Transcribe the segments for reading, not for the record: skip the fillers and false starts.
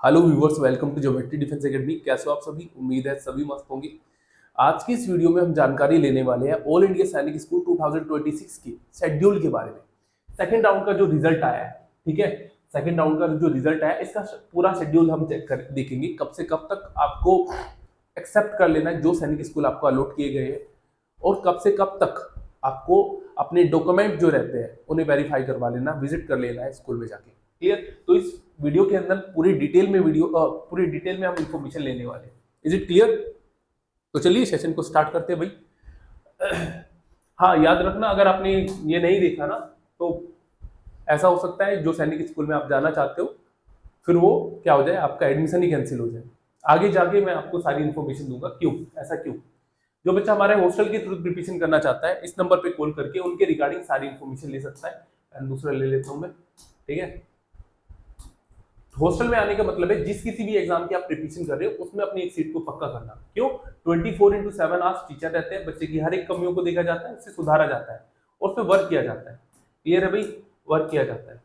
Hello viewers, welcome to geometry defence academy. कैसे हो आप सभी? उम्मीद है सभी मस्त होंगे। आज की इस वीडियो में हम जानकारी लेने वाले हैं ऑल इंडिया सैनिक स्कूल 2026 के शेड्यूल के बारे में। सेकंड राउंड का जो रिजल्ट आया है, ठीक है, सेकंड राउंड का जो रिजल्ट आया है, इसका पूरा शेड्यूल हम चेक कर देखेंगे कब से कब तक आपको एक्सेप्ट कर लेना है जो सैनिक स्कूल आपको अलॉट किए गए हैं, और कब से कब तक आपको अपने डॉक्यूमेंट जो रहते हैं उन्हें वेरीफाई करवा लेना, विजिट कर लेना है स्कूल में जाके। क्लियर? तो इस वीडियो के अंदर पूरी डिटेल में हम इंफॉर्मेशन लेने वाले हैं। Is it clear? तो चलिए सेशन को स्टार्ट करते हैं भाई। हाँ, याद रखना, अगर आपने ये नहीं देखा ना तो ऐसा हो सकता है जो सैनिक स्कूल में आप जाना चाहते हो फिर वो क्या हो जाए, आपका एडमिशन ही कैंसिल हो जाए। आगे जाके मैं आपको सारी इन्फॉर्मेशन दूंगा क्यों, ऐसा क्यों। जो बच्चा हमारे हॉस्टल के थ्रू प्रिपरेशन करना चाहता है, इस नंबर पे कॉल करके उनके रिगार्डिंग सारी इन्फॉर्मेशन ले सकता है। एंड दूसरा ले लेता हूँ मैं, ठीक है। हॉस्टल में आने का मतलब है जिस किसी भी एग्जाम की आप प्रिपरेशन कर रहे हो उसमें अपनी एक सीट को पक्का करना। क्यों? 24/7 आवर्स टीचर रहते हैं, बच्चे की हर एक कमियों को देखा जाता है, उससे सुधारा जाता है और फिर वर्क किया जाता है। क्लियर है भाई? वर्क किया जाता है।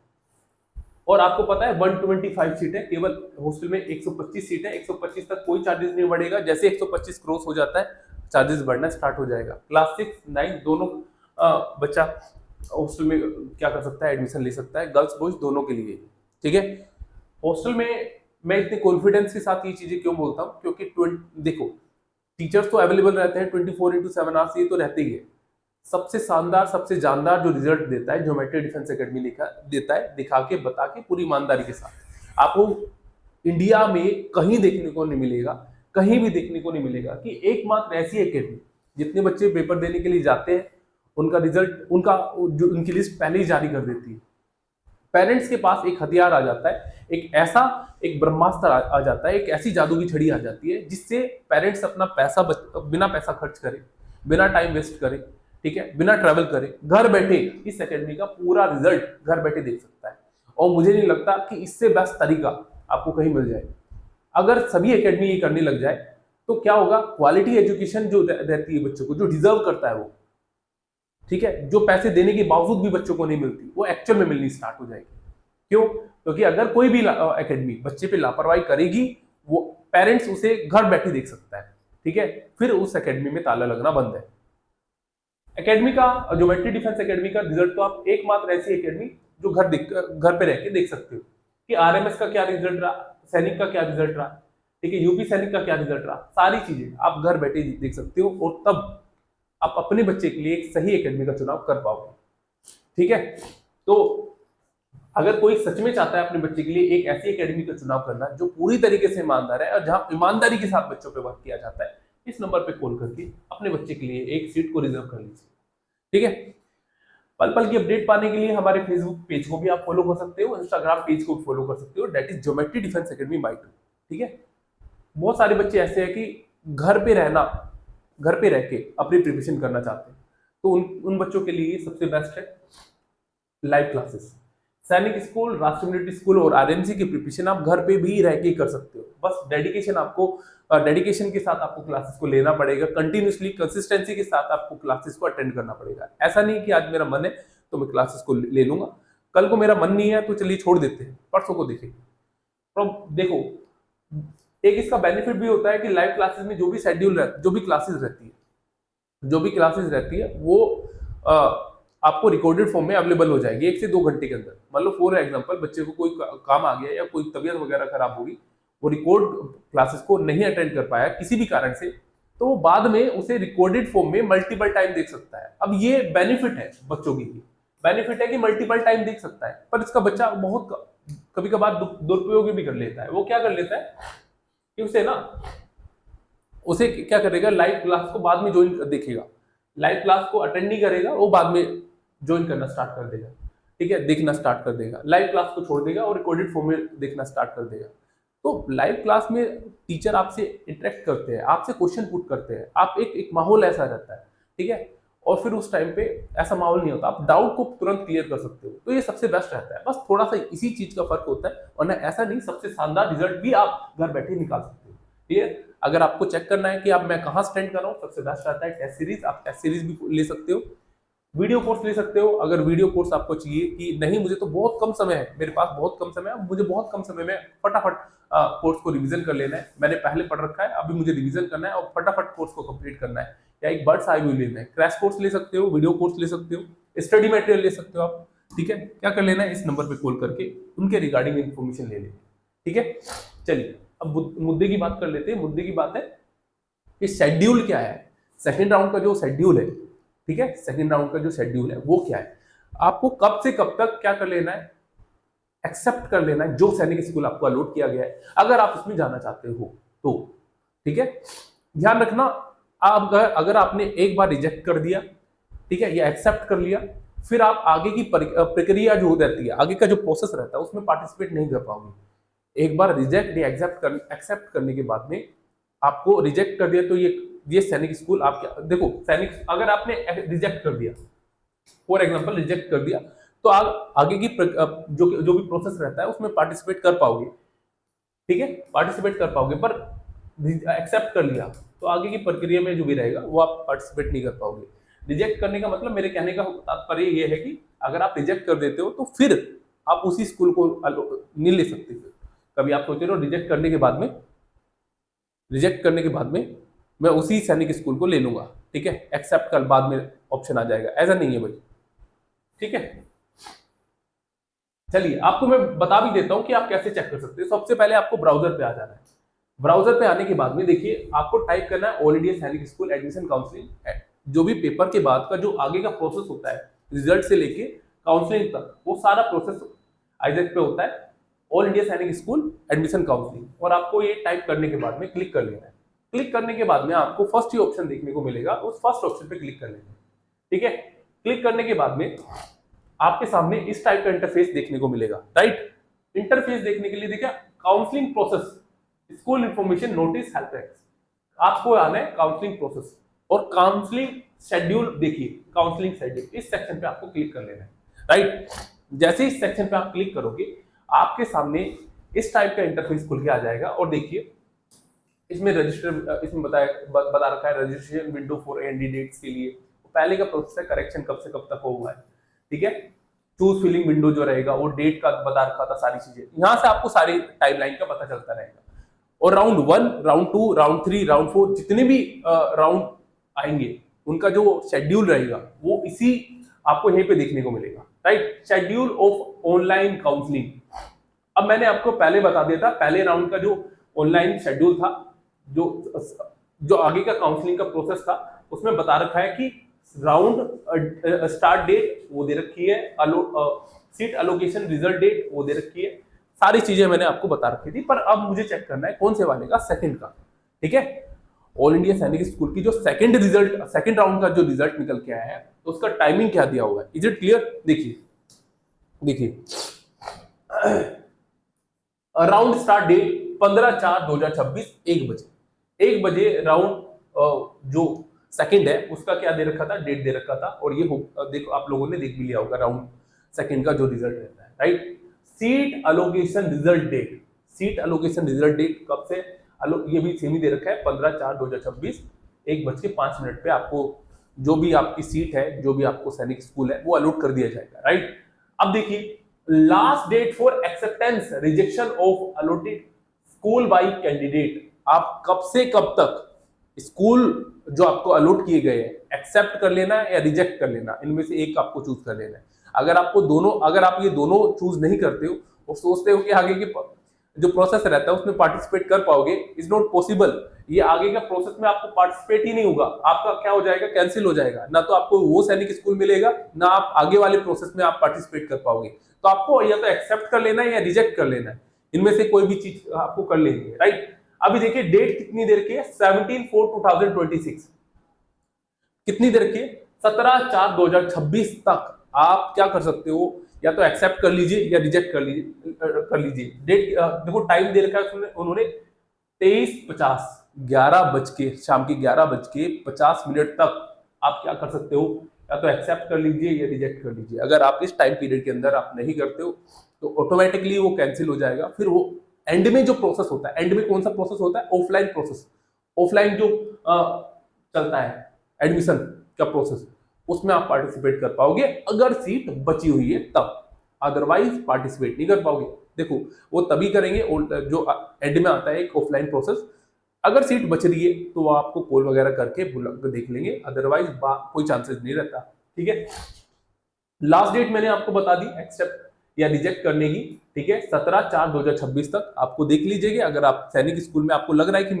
और आपको पता है 125 सीट है केवल हॉस्टल में, 125 सीट है। 125 तक कोई चार्जेस नहीं बढ़ेगा, जैसे 125 क्रॉस हो जाता है चार्जेस बढ़ना स्टार्ट हो जाएगा। क्लास 6, 9 दोनों बच्चा हॉस्टल में क्या कर सकता है, एडमिशन ले सकता है, गर्ल्स बॉयज दोनों के लिए, ठीक है। हॉस्टल में मैं इतने कॉन्फिडेंस के साथ ये चीजें क्यों बोलता हूँ, क्योंकि देखो, टीचर्स तो अवेलेबल रहते हैं 24/7 आवर्स, ये तो रहते ही है। सबसे शानदार, सबसे जानदार जो रिजल्ट देता है ज्योमेट्री डिफेंस एकेडमी लिखा देता है, दिखा के बता के पूरी ईमानदारी के साथ। आपको इंडिया में कहीं देखने को नहीं मिलेगा, कहीं भी देखने को नहीं मिलेगा कि एकमात्र ऐसी एकेडमी जितने बच्चे पेपर देने के लिए जाते हैं उनका रिजल्ट, उनका जो उनकी लिस्ट पहले ही जारी कर देती है। पेरेंट्स के पास एक हथियार आ जाता है, एक ब्रह्मास्त्र आ जाता है, एक ऐसी जादू की छड़ी आ जाती है जिससे पेरेंट्स अपना पैसा बिना पैसा खर्च करे, बिना टाइम वेस्ट करे, ठीक है, बिना ट्रैवल करे, घर बैठे इस एकेडमी का पूरा रिजल्ट घर बैठे देख सकता है। और मुझे नहीं लगता कि इससे बेस्ट तरीका आपको कहीं मिल जाए। अगर सभी एकेडमी ये करने लग जाए तो क्या होगा, क्वालिटी एजुकेशन जो रहती है बच्चों को, जो डिजर्व करता है वो, ठीक है, जो पैसे देने के बावजूद भी बच्चों को नहीं मिलती, वो एक्चुअल में मिलनी स्टार्ट हो जाएगी। क्यों? क्योंकि अगर कोई भी एकेडमी बच्चे पे लापरवाही करेगी, वो पेरेंट्स उसे घर बैठे देख सकता है, ठीक है, फिर उस एकेडमी में ताला लगना बंद है। एकेडमी का, ज्योमेट्री डिफेंस एकेडमी का रिजल्ट तो आप एकमात्र ऐसी एकेडमी जो घर पे रह के देख सकते हो कि आरएमएस का क्या रिजल्ट रहा, सैनिक का क्या रिजल्ट रहा, ठीक है, यूपी सैनिक का क्या रिजल्ट रहा, सारी चीजें आप घर बैठे देख सकते हो, और तब आप अपने बच्चे के लिए एक सही एकेडमी का चुनाव कर पाओगे, ठीक है। तो अगर कोई सच में चाहता है अपने बच्चे के लिए एक ऐसी एकेडमी का चुनाव करना जो पूरी तरीके से ईमानदार है और जहां ईमानदारी के साथ बच्चों पे वर्क किया जाता है, इस नंबर पे कॉल करके अपने बच्चे के लिए एक सीट को रिजर्व कर लीजिए, ठीक है। पल पल की अपडेट पाने के लिए हमारे फेसबुक पेज को भी आप फॉलो कर सकते हो, इंस्टाग्राम पेज को भी फॉलो कर सकते हो, that is geometry defence academy by 2, ठीक है। बहुत सारे बच्चे ऐसे हैं कि घर पे रह के अपनी प्रिपरेशन करना चाहते हैं, तो उन बच्चों के लिए सबसे बेस्ट है लाइव क्लासेस। सैनिक स्कूल, राष्ट्रमिलिट्री स्कूल और आरएमसी की प्रिपरेशन आप घर पे भी रह के कर सकते हो। बस डेडिकेशन के साथ आपको क्लासेस को लेना पड़ेगा, कंटिन्यूसली कंसिस्टेंसी के साथ आपको क्लासेस को अटेंड करना पड़ेगा। ऐसा नहीं कि आज मेरा मन है तो मैं क्लासेस को ले लूंगा, कल को मेरा मन नहीं है तो चलिए छोड़ देते हैं, परसों को देखेंगे। तो देखो, एक इसका बेनिफिट भी होता है कि लाइव क्लासेस में जो भी क्लासेस रहती है वो आपको रिकॉर्डेड फॉर्म में अवेलेबल हो जाएगी 1 से 2 घंटे के अंदर। मतलब फॉर एग्जांपल बच्चे को कोई काम आ गया या कोई तबीयत वगैरह खराब होगी, वो रिकॉर्ड क्लासेस को नहीं अटेंड कर पाया किसी भी कारण से, तो वो बाद में उसे रिकॉर्डेड फॉर्म में मल्टीपल टाइम देख सकता है। अब ये बेनिफिट है बच्चों के लिए, बेनिफिट है कि मल्टीपल टाइम देख सकता है, पर इसका बच्चा बहुत कभी कभार दुरुपयोग भी कर लेता है। वो क्या कर लेता है कि उसे क्या करेगा, लाइव क्लास को बाद में ज्वाइन देखेगा, लाइव क्लास को अटेंड नहीं करेगा, वो बाद में ज्वाइन करना स्टार्ट कर देगा, ठीक है, देखना स्टार्ट कर देगा, लाइव क्लास को छोड़ देगा और रिकॉर्डेड फॉर्म में देखना स्टार्ट कर देगा। तो लाइव क्लास में टीचर आपसे इंटरेक्ट करते हैं, आपसे क्वेश्चन पुट करते हैं, आप एक माहौल ऐसा रहता है, ठीक है, और फिर उस टाइम पे ऐसा माहौल नहीं होता, आप डाउट को तुरंत क्लियर कर सकते हो, तो ये सबसे बेस्ट रहता है। बस थोड़ा सा इसी चीज का फर्क होता है, और ना ऐसा नहीं, सबसे शानदार रिजल्ट भी आप घर बैठे निकाल सकते हो, ठीक है। अगर आपको चेक करना है कि अब मैं कहाँ स्टैंड कर रहा हूँ, सबसे बेस्ट रहता है टेस्ट सीरीज। आप टेस्ट सीरीज भी ले सकते हो, वीडियो कोर्स ले सकते हो। अगर वीडियो कोर्स आपको चाहिए कि नहीं मुझे तो बहुत कम समय है, मेरे पास बहुत कम समय है, मुझे बहुत कम समय में फटाफट कोर्स को रिवीजन कर लेना है, मैंने पहले पढ़ रखा है, अभी मुझे रिवीजन करना है और फटाफट कोर्स को कंप्लीट करना है, या एक बर्ड्स आई व्यू लेना है, क्रैश कोर्स ले सकते हो, वीडियो कोर्स ले सकते हो, स्टडी मटेरियल ले सकते हो आप। ठीक है, क्या कर लेना है, इस नंबर पे कॉल करके उनके रिगार्डिंग इन्फॉर्मेशन ले लेंगे। ठीक है, चलिए अब मुद्दे की बात कर लेते हैं। मुद्दे की बात है कि शेड्यूल क्या है, सेकंड राउंड का जो शेड्यूल है, ठीक है, सेकंड राउंड का जो शेड्यूल है वो क्या है, आपको कब से कब तक क्या कर लेना है, एक्सेप्ट कर लेना है जो सैनिक स्कूल आपको अलॉट किया गया है, अगर आप उसमें जाना चाहते हो तो। ठीक है, ध्यान रखना, आप अगर आपने एक बार रिजेक्ट कर दिया, ठीक है, या एक्सेप्ट कर लिया, फिर आप आगे की प्रक्रिया जो रहती है, आगे का जो प्रोसेस रहता है उसमें पार्टिसिपेट नहीं कर पाओगे। एक बार रिजेक्ट या एक्सेप्ट करने के बाद में आपको रिजेक्ट कर दिया तो ये सैनिक स्कूल आप क्या देखो, सैनिक अगर आपने रिजेक्ट कर दिया, फॉर एग्जांपल रिजेक्ट कर दिया, तो आगे की जो भी प्रोसेस रहता है उसमें पार्टिसिपेट कर पाओगे। ठीक है, पार्टिसिपेट कर पाओगे, पर एक्सेप्ट कर लिया तो आगे की प्रक्रिया में जो भी रहेगा वो आप पार्टिसिपेट नहीं कर पाओगे। रिजेक्ट करने का मतलब, मेरे कहने का तात्पर्य ये है कि अगर आप रिजेक्ट कर देते हो तो फिर आप उसी स्कूल को नहीं ले सकते। कभी आप सोच रहे हो रिजेक्ट करने के बाद में मैं उसी सैनिक स्कूल को ले लूंगा, ठीक है, एक्सेप्ट कर बाद में ऑप्शन आ जाएगा, ऐसा नहीं है भाई। ठीक है, चलिए आपको मैं बता भी देता हूं कि आप कैसे चेक कर सकते हैं। सबसे पहले आपको ब्राउजर पे आ जाना है। ब्राउजर पे आने के बाद में देखिए आपको टाइप करना है ऑल इंडिया सैनिक स्कूल एडमिशन काउंसलिंग। जो भी पेपर के बाद का जो आगे का प्रोसेस होता है, रिजल्ट से लेके काउंसलिंग तक, वो सारा प्रोसेस आइजेक पे होता है, ऑल इंडिया सैनिक स्कूल एडमिशन काउंसलिंग। और आपको ये टाइप करने के बाद में क्लिक कर लेना है। क्लिक करने के बाद में आपको फर्स्ट ही ऑप्शन देखने को मिलेगा, उस फर्स्ट ऑप्शन पे क्लिक कर लेना है। ठीक है, क्लिक करने के बाद में आपके सामने इस टाइप का इंटरफेस देखने को मिलेगा। राइट, इंटरफेस देखने के लिए देखिए counselling process, school information notice help desk, आपको आना है काउंसलिंग प्रोसेस और काउंसलिंग शेड्यूल। देखिए काउंसलिंग शेड्यूल, इस सेक्शन पे आपको क्लिक कर लेना है। राइट, जैसे इस सेक्शन पे आप क्लिक करोगे आपके सामने इस टाइप का इंटरफेस खुल के आ जाएगा। और देखिए इसमें रजिस्टर, इसमें बता रखा है रजिस्ट्रेशन विंडो फॉर कैंडिडेट्स के लिए पहले का प्रोसेस है, करेक्शन कब से कब तक हुआ है। ठीक है, चूज फिलिंग विंडो जो रहेगा वो डेट का बता रखा था, सारी चीजें यहां से आपको सारी टाइमलाइन का पता चलता रहेगा। और राउंड 1, राउंड 2, राउंड 3, राउंड 4 जितने भी राउंड आएंगे उनका जो शेड्यूल रहेगा वो इसी आपको यहीं पे देखने को मिलेगा। Right, schedule of online counselling. अब मैंने आपको पहले बता दिया था, पहले राउंड का जो ऑनलाइन शेड्यूल था, जो आगे का काउंसलिंग का प्रोसेस था, उसमें बता रखा है कि राउंड स्टार्ट डेट वो दे रखी है, सीट अलोकेशन रिजल्ट डेट वो दे रखी है, सारी चीजें मैंने आपको बता रखी थी। पर अब मुझे चेक करना है कौन से वाले का, सेकंड का। ठीक है, ऑल इंडिया सैनिक स्कूल की जो सेकंड राउंड का जो रिजल्ट निकल के आया है तो उसका टाइमिंग क्या दिया हुआ है, इज इट क्लियर। देखिए राउंड स्टार्ट डेट 15/4/2026 1 बजे राउंड जो सेकंड है उसका क्या दे रखा था, डेट दे रखा था। और ये देखो आप लोगों ने देख भी लिया होगा राउंड सेकंड का जो रिजल्ट रहता है। Right, seat allocation result date, seat allocation result date कब से ये भी सेम ही दे रखा है, 15/4/2026 1:05 पे आपको जो भी आपकी सीट है, जो भी आपको सैनिक स्कूल है वो अलॉट कर दिया जाएगा। राइट, अब देखिए last date for acceptance rejection of allotted school by candidate. आप कब से कब तक स्कूल जो आपको अलॉट किए गए हैं एक्सेप्ट कर लेना है या रिजेक्ट कर लेना, इनमें से एक आपको चूज कर लेना है। अगर आप ये दोनों चूज नहीं करते हो और सोचते हो कि आगे की जो प्रोसेस रहता है उसमें पार्टिसिपेट कर पाओगे, इज नॉट पॉसिबल। ये आगे का प्रोसेस में आपको पार्टिसिपेट ही नहीं होगा, आपका क्या हो जाएगा, कैंसिल हो जाएगा। ना तो आपको वो सैनिक स्कूल मिलेगा, ना आप आगे वाले प्रोसेस में आप पार्टिसिपेट कर पाओगे। तो आपको या तो एक्सेप्ट कर लेना है या रिजेक्ट कर लेना है, इनमें से कोई भी चीज आपको कर लेनी है। राइट, अभी देखिए डेट कितनी देर की है, 17/4/2026 कितनी देर की है, 17/4/2026 तक आप क्या कर सकते हो, या तो एक्सेप्ट कर लीजिए या रिजेक्ट कर लीजिए। डेट देखो टाइम दे रखा है उन्होंने 23:50 शाम के 11:50 तक आप क्या कर सकते हो, या तो एक्सेप्ट कर लीजिए या रिजेक्ट कर लीजिए। अगर आप इस टाइम पीरियड के अंदर आप नहीं करते हो तो ऑटोमेटिकली वो कैंसिल हो जाएगा। फिर वो एंड में जो प्रोसेस होता है, एंड में कौन सा प्रोसेस होता है, ऑफलाइन प्रोसेस, ऑफलाइन जो चलता है एडमिशन का प्रोसेस, उसमें आप पार्टिसिपेट कर पाओगे अगर सीट बची हुई है तब, अदरवाइज पार्टिसिपेट नहीं कर पाओगे। देखो वो तभी करेंगे जो एंड में आता है एक ऑफलाइन प्रोसेस, अगर सीट बच रही है तो वो आपको कॉल वगैरह करके देख लेंगे, अदरवाइज कोई चांसेस नहीं रहता। ठीक है, लास्ट डेट मैंने आपको बता दी एक्सेप्ट या रिजेक्ट करने की। ठीक है, 17/4/2026 तक आपको देख लीजिएगा। अगर आप सैनिक स्कूल में आपको लग रहा है कि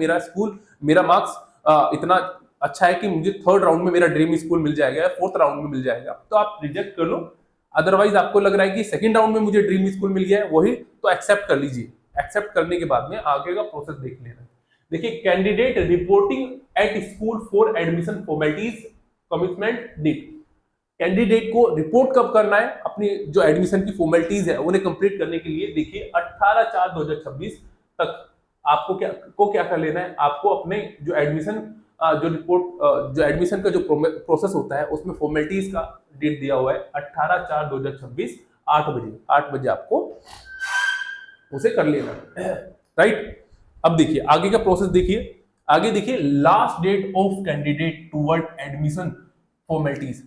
मेरा मार्क्स इतना अच्छा है कि मुझे थर्ड राउंड में मेरा ड्रीम स्कूल मिल जाएगा या फोर्थ राउंड में मिल जाएगा, तो आप रिजेक्ट कर लो। अदरवाइज आपको लग रहा है कि सेकंड राउंड में मुझे ड्रीम स्कूल मिल गया है वही, तो एक्सेप्ट कर लीजिए। एक्सेप्ट करने के बाद में आगे का प्रोसेस देख लेना। देखिए, candidate reporting at school for admission formalities commitment date, candidate को रिपोर्ट कब करना है अपनी जो एडमिशन की फॉर्मेलिटीज है उन्हें कंप्लीट करने के लिए। देखिए 18/4/2026 तक आपको क्या कर लेना है, आपको अपने जो एडमिशन जो एडमिशन का जो प्रोसेस होता है उसमें फॉर्मेलिटीज का डेट दिया हुआ है 18/4/2026 8 बजे आपको उसे कर लेना है। राइट, अब देखिए आगे का प्रोसेस देखिए। आगे देखिए, last date of candidate toward admission formalities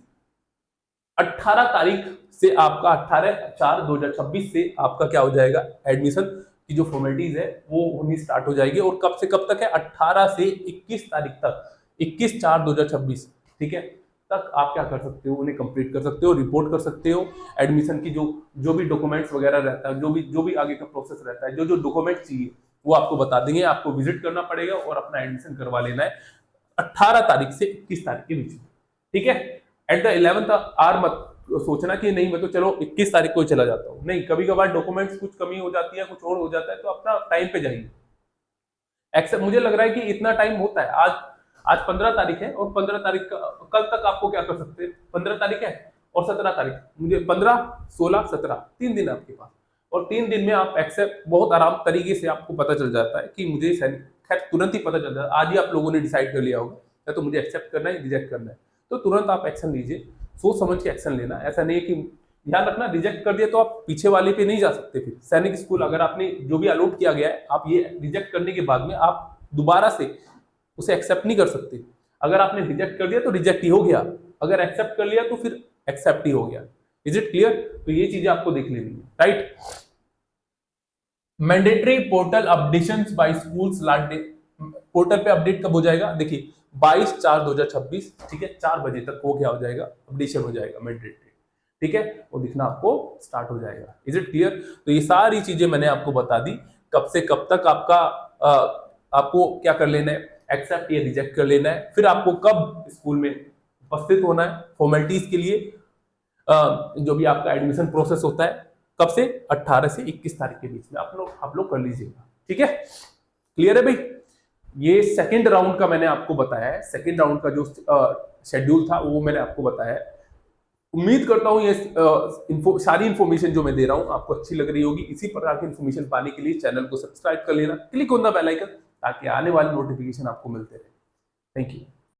18 तारीख से आपका 18/4/2026 से आपका क्या हो जाएगा, एडमिशन की जो फॉर्मेलिटीज है वो होनी स्टार्ट हो जाएगी। और कब से कब तक है, 18 से 21 तारीख तक, 21/4/2026, ठीक है, तक आप क्या कर सकते हो, उन्हें कंप्लीट कर सकते हो, रिपोर्ट कर सकते हो। एडमिशन की जो भी डॉक्यूमेंट्स वगैरह रहता है, जो भी आगे का प्रोसेस रहता है, जो डॉक्यूमेंट चाहिए वो आपको बता देंगे। आपको विजिट करना पड़ेगा और अपना एडमिशन करवा लेना है 18 तारीख से 21 तारीख के बीच में। ठीक है, एट द 11th आवर मत सोचना कि नहीं मैं तो चलो 21 तारीख को ही चला जाता हूँ, नहीं, कभी कभार डॉक्यूमेंट्स कुछ कमी हो जाती है, कुछ और हो जाता है, तो अपना टाइम पे जाइए। एक्सेप्ट मुझे लग रहा है कि इतना टाइम होता है। आज 15 तारीख है और 15 तारीख कल तक आपको क्या कर सकते हैं, 15 तारीख है और 17 तारीख, मुझे 15, 16, 17 3 दिन आपके पास, और 3 दिन में आप एक्सेप्ट बहुत आराम तरीके से आपको पता चल जाता है कि मुझे खैर तुरंत ही पता चल जाता है। आज ही आप लोगों ने डिसाइड कर लिया होगा या तो मुझे एक्सेप्ट करना है, रिजेक्ट करना है, तो तुरंत आप एक्शन लीजिए, सोच समझ के एक्शन लेना। ऐसा नहीं है कि ध्यान रखना, रिजेक्ट कर दिया तो आप पीछे वाले पे नहीं जा सकते। फिर सैनिक स्कूल अगर आपने जो भी अलॉट किया गया है, आप ये रिजेक्ट करने के बाद में आप दोबारा से उसे एक्सेप्ट नहीं कर सकते। अगर आपने रिजेक्ट कर दिया तो रिजेक्ट ही हो गया, अगर एक्सेप्ट कर लिया तो फिर एक्सेप्ट ही हो गया। Is it clear? तो ये चीजें आपको देख लेनी है। Right, mandatory portal updations by schools last day, portal पे अपडेट कब हो जाएगा, देखिए 22/4/2026, ठीक है, 4 बजे तक वो क्या हो जाएगा, अपडेशन हो जाएगा मैंडेटरी। ठीक है, वो दिखना आपको स्टार्ट हो जाएगा। Is it clear? तो ये सारी चीजें मैंने आपको बता दी, कब से कब तक आपको क्या कर लेना है, एक्सेप्ट या रिजेक्ट कर लेना है, फिर आपको कब स्कूल में उपस्थित होना है फॉर्मेलिटीज के लिए, जो भी आपका एडमिशन प्रोसेस होता है, कब से 18 से 21 तारीख के बीच में आप लोग कर लीजिएगा। ठीक है, क्लियर है भाई? ये सेकंड राउंड का मैंने आपको बताया है, सेकंड राउंड का जो शेड्यूल था वो मैंने आपको बताया है। उम्मीद करता हूँ ये सारी इन्फॉर्मेशन जो मैं दे रहा हूँ आपको अच्छी लग रही होगी। इसी प्रकार की इन्फॉर्मेशन पाने के लिए चैनल को सब्सक्राइब कर लेना, click on the bell icon, ताकि आने वाली नोटिफिकेशन आपको मिलते रहे। Thank you.